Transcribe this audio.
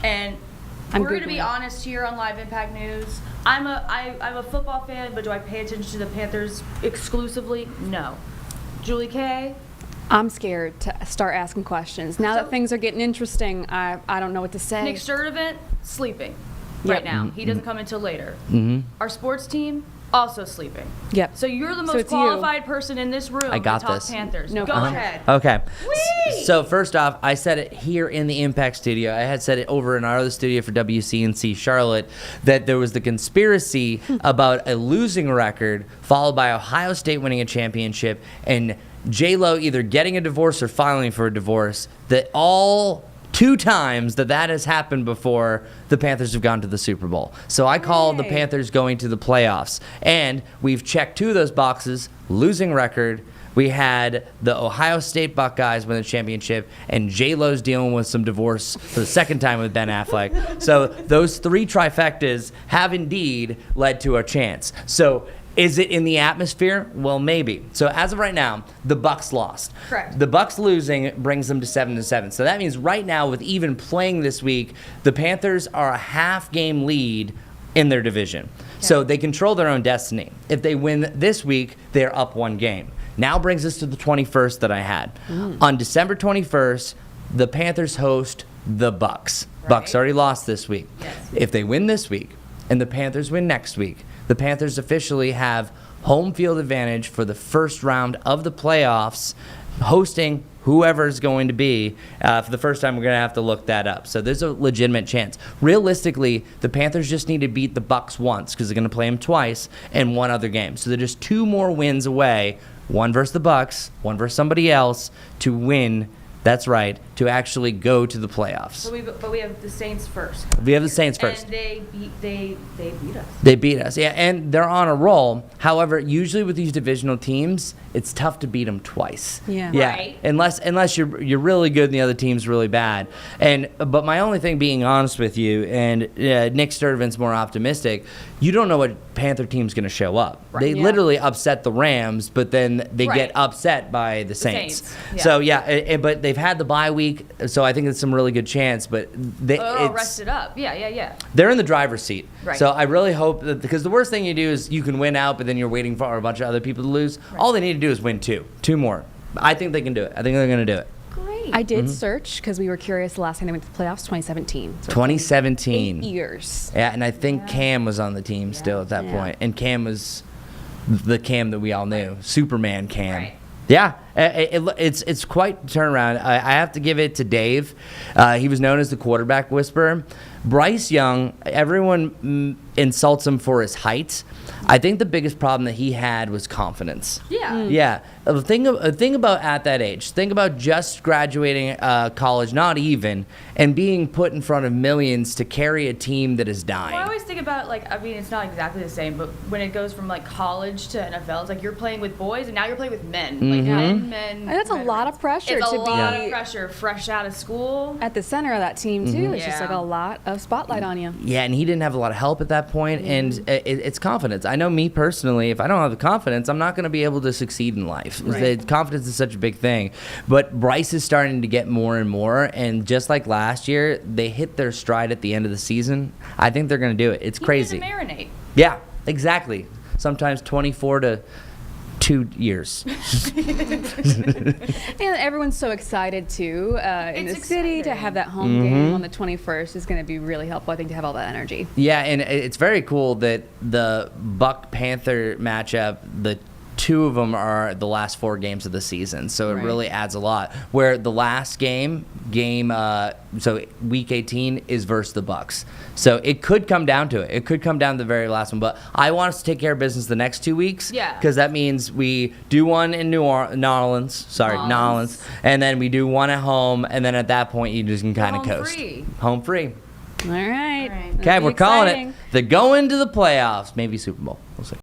And I'm we're going to be Googling. honest here on Live Impact News. I'm a football fan, but do I pay attention to the Panthers exclusively? No. Julie Kay? I'm scared to start asking questions. Now that things are getting interesting, I don't know what to say. Nick Sturdivant, sleeping right Yep. now. He doesn't come until later. Mm-hmm. Our sports team, also sleeping. Yep. So you're the So most it's you. qualified person in this room I got to talk this. Panthers. No Go problem. ahead. Okay. Whee! So first off, I said it here in the Impact Studio. I had said it over in our other studio for WCNC Charlotte that there was the conspiracy about a losing record followed by Ohio State winning a championship and J-Lo either getting a divorce or filing for a divorce. That all 2 times that has happened before, the Panthers have gone to the Super Bowl. So I called the Yay. Panthers going to the playoffs. And we've checked 2 of those boxes, losing record. We had the Ohio State Buckeyes win the championship, and J-Lo's dealing with some divorce for the second time with Ben Affleck. So those 3 trifectas have indeed led to a chance. So is it in the atmosphere? Well, maybe. So as of right now, the Bucs lost. Correct. The Bucs losing brings them to 7-7. So that means right now, with even playing this week, the Panthers are a half-game lead in their division. So they control their own destiny. If they win this week, they're up 1 game. Now brings us to the 21st that I had. On December 21st, the Panthers host the Bucs. Right. Bucs already lost this week. Yes. If they win this week and the Panthers win next week, the Panthers officially have home field advantage for the first round of the playoffs, hosting whoever's going to be. For the first time, we're going to have to look that up. So there's a legitimate chance. Realistically, the Panthers just need to beat the Bucs once because they're going to play them twice and 1 other game. So they're just 2 more wins away, 1 versus the Bucs, 1 versus somebody else, to win. That's right, to actually go to the playoffs. But we have the Saints first. We have the Saints first. And they beat us. They beat us, yeah, and they're on a roll. However, usually with these divisional teams, it's tough to beat them twice. Yeah. Right. Unless you're really good and the other team's really bad. But my only thing, being honest with you, and Nick Sturdivant's more optimistic, you don't know what Panther team's going to show up. Right. They Yeah. literally upset the Rams, but then they Right. get upset by the Saints. Saints, yeah. So but they've had the bye week, so I think it's some really good chance. But They're all rested up. Yeah. they're in the driver's seat. Right. So I really hope that, because the worst thing you do is you can win out, but then you're waiting for a bunch of other people to lose. Right. All they need to do is win 2 more. I think they can do it. I think they're going to do it. Great. I did search because we were curious the last time they went to the playoffs, 2017. So 2017. 8 years. Yeah, and I think Cam was on the team still at that Yeah. point. And Cam was the Cam that we all knew, Superman Cam. Right. Yeah, it's quite a turnaround. I have to give it to Dave. He was known as the quarterback whisperer. Bryce Young, everyone insults him for his height. I think the biggest problem that he had was confidence. Yeah. Yeah. The thing about at that age, think about just graduating college, not even, and being put in front of millions to carry a team that is dying. Well, I always think about, it's not exactly the same, but when it goes from college to NFL, it's like you're playing with boys and now you're playing with men. Men. And that's a lot of pressure It's to a lot be of pressure, fresh out of school. at the center of that team, too. It's just Yeah. like a lot of spotlight on you. Yeah, and he didn't have a lot of help at that point, and it's confidence. I know me personally, if I don't have the confidence, I'm not going to be able to succeed in life. Right. Confidence is such a big thing. But Bryce is starting to get more and more, and just like last year, they hit their stride at the end of the season. I think they're going to do it. It's crazy. He needs to marinate. Yeah, exactly. Sometimes 24 to 2 years. And everyone's so excited, too, in the It's city to exciting. have that home game on the 21st is going to be really helpful, I think, to have all that energy. Yeah, and it's very cool that the Buck-Panther matchup, the 2 of them are the last 4 games of the season, so it Right. really adds a lot. Where the last so week 18 is versus the Bucs, so it could come down to it. It could come down to the very last one, but I want us to take care of business the next 2 weeks. Yeah. Because that means we do one in Nolans, and then we do one at home, and then at that point you just can kind of home coast. free. Home free. All right. All right. That'll Okay, be we're calling exciting. it the going to the playoffs, maybe Super Bowl. We'll see.